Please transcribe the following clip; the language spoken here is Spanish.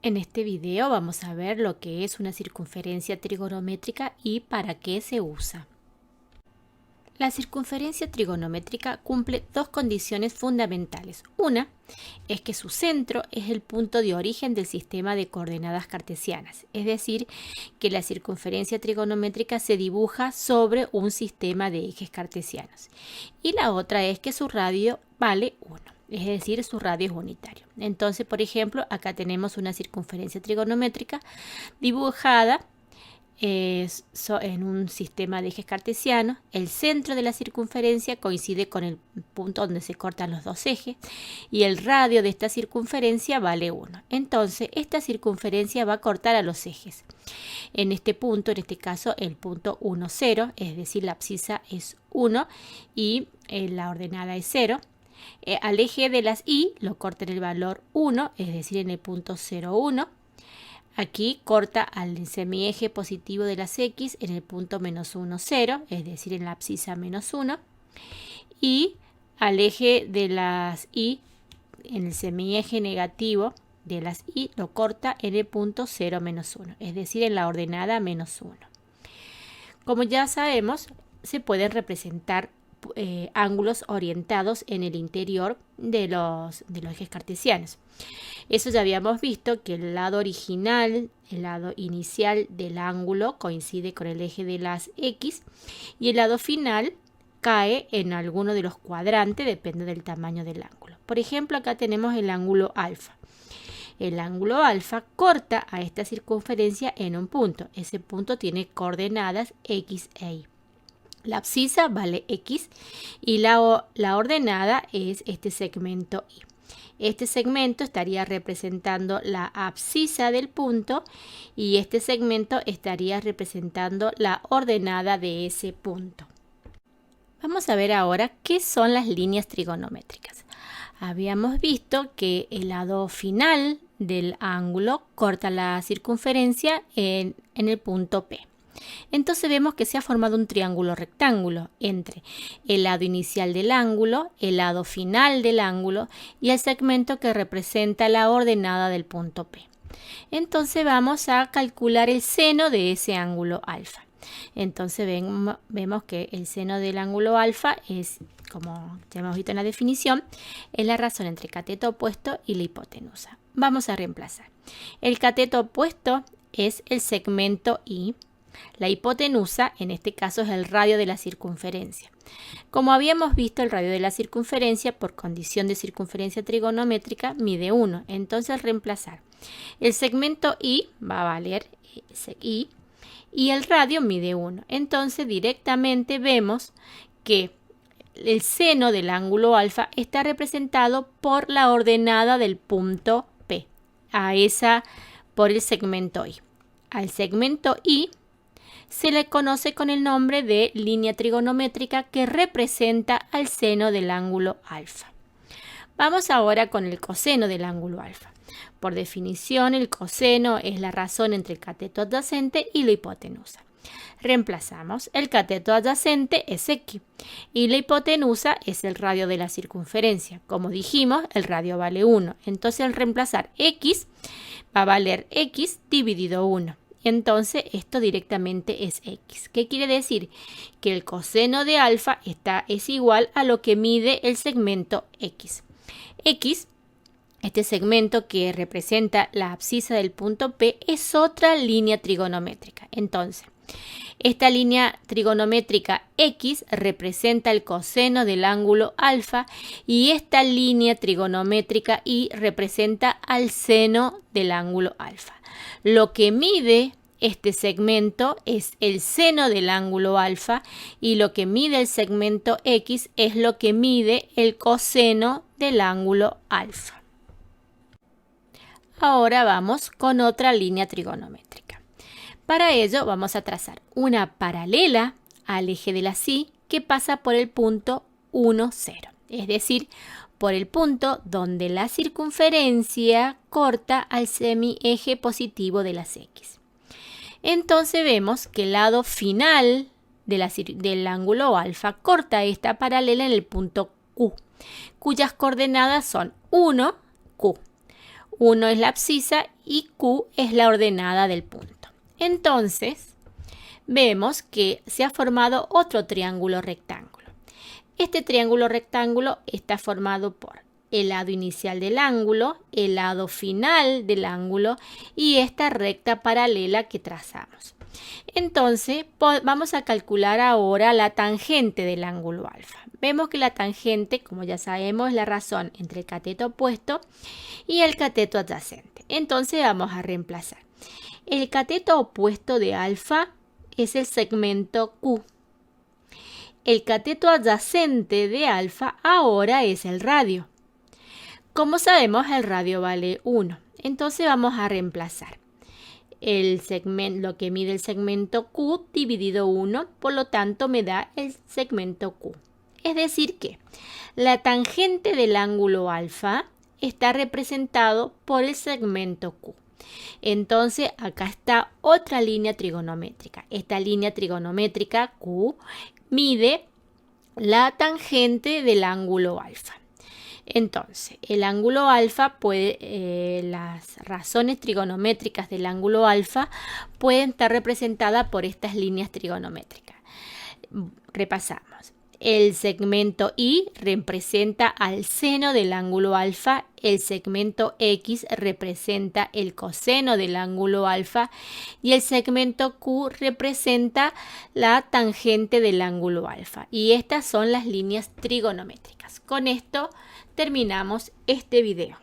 En este video vamos a ver lo que es una circunferencia trigonométrica y para qué se usa. La circunferencia trigonométrica cumple dos condiciones fundamentales. Una es que su centro es el punto de origen del sistema de coordenadas cartesianas, es decir, que la circunferencia trigonométrica se dibuja sobre un sistema de ejes cartesianos. Y la otra es que su radio vale 1. Es decir, su radio es unitario. Entonces, por ejemplo, acá tenemos una circunferencia trigonométrica dibujada en un sistema de ejes cartesianos. El centro de la circunferencia coincide con el punto donde se cortan los dos ejes y el radio de esta circunferencia vale 1. Entonces, esta circunferencia va a cortar a los ejes. En este punto, en este caso, el punto 1, 0, es decir, la abscisa es 1 y la ordenada es 0. Al eje de las y lo corta en el valor 1, es decir, en el punto 0, 1. Aquí corta al semieje positivo de las x en el punto menos 1, 0, es decir, en la abscisa menos 1. Y al eje de las y, en el semieje negativo de las y, lo corta en el punto 0, menos 1, es decir, en la ordenada menos 1. Como ya sabemos, se pueden representar ángulos orientados en el interior de los ejes cartesianos. Eso ya habíamos visto que el lado original, el lado inicial del ángulo coincide con el eje de las x y el lado final cae en alguno de los cuadrantes, depende del tamaño del ángulo. Por ejemplo, acá tenemos el ángulo alfa. El ángulo alfa corta a esta circunferencia en un punto. Ese punto tiene coordenadas x e y. La abscisa vale x y la ordenada es este segmento y. Este segmento estaría representando la abscisa del punto y este segmento estaría representando la ordenada de ese punto. Vamos a ver ahora qué son las líneas trigonométricas. Habíamos visto que el lado final del ángulo corta la circunferencia en el punto P. Entonces vemos que se ha formado un triángulo rectángulo entre el lado inicial del ángulo, el lado final del ángulo y el segmento que representa la ordenada del punto P. Entonces vamos a calcular el seno de ese ángulo alfa. Entonces vemos que el seno del ángulo alfa es, como ya hemos visto en la definición, es la razón entre cateto opuesto y la hipotenusa. Vamos a reemplazar. El cateto opuesto es el segmento y. La hipotenusa, en este caso, es el radio de la circunferencia. Como habíamos visto, el radio de la circunferencia, por condición de circunferencia trigonométrica, mide 1. Entonces, al reemplazar, el segmento y va a valer y el radio mide 1. Entonces, directamente vemos que el seno del ángulo alfa está representado por la ordenada del punto P, por el segmento y. Al segmento y se le conoce con el nombre de línea trigonométrica que representa al seno del ángulo alfa. Vamos ahora con el coseno del ángulo alfa. Por definición, el coseno es la razón entre el cateto adyacente y la hipotenusa. Reemplazamos. El cateto adyacente es x y la hipotenusa es el radio de la circunferencia. Como dijimos, el radio vale 1. Entonces, al reemplazar x, va a valer x dividido 1. Entonces, esto directamente es x. ¿Qué quiere decir? Que el coseno de alfa es igual a lo que mide el segmento x. X, este segmento que representa la abscisa del punto P, es otra línea trigonométrica. Entonces, esta línea trigonométrica x representa el coseno del ángulo alfa y esta línea trigonométrica y representa al seno del ángulo alfa. Lo que mide este segmento es el seno del ángulo alfa y lo que mide el segmento x es lo que mide el coseno del ángulo alfa. Ahora vamos con otra línea trigonométrica. Para ello vamos a trazar una paralela al eje de la y que pasa por el punto 1, 0. Es decir, por el punto donde la circunferencia corta al semieje positivo de las x. Entonces vemos que el lado final del ángulo alfa corta esta paralela en el punto Q, cuyas coordenadas son 1, Q. 1 es la abscisa y Q es la ordenada del punto. Entonces, vemos que se ha formado otro triángulo rectángulo. Este triángulo rectángulo está formado por el lado inicial del ángulo, el lado final del ángulo y esta recta paralela que trazamos. Entonces, vamos a calcular ahora la tangente del ángulo alfa. Vemos que la tangente, como ya sabemos, es la razón entre el cateto opuesto y el cateto adyacente. Entonces, vamos a reemplazar. El cateto opuesto de alfa es el segmento Q. El cateto adyacente de alfa ahora es el radio. Como sabemos, el radio vale 1. Entonces vamos a reemplazar lo que mide el segmento Q dividido 1, por lo tanto me da el segmento Q. Es decir que la tangente del ángulo alfa está representado por el segmento Q. Entonces acá está otra línea trigonométrica. Esta línea trigonométrica Q mide la tangente del ángulo alfa. Entonces, el ángulo alfa las razones trigonométricas del ángulo alfa pueden estar representadas por estas líneas trigonométricas. Repasamos. El segmento Y representa al seno del ángulo alfa, el segmento X representa el coseno del ángulo alfa y el segmento Q representa la tangente del ángulo alfa. Y estas son las líneas trigonométricas. Con esto terminamos este video.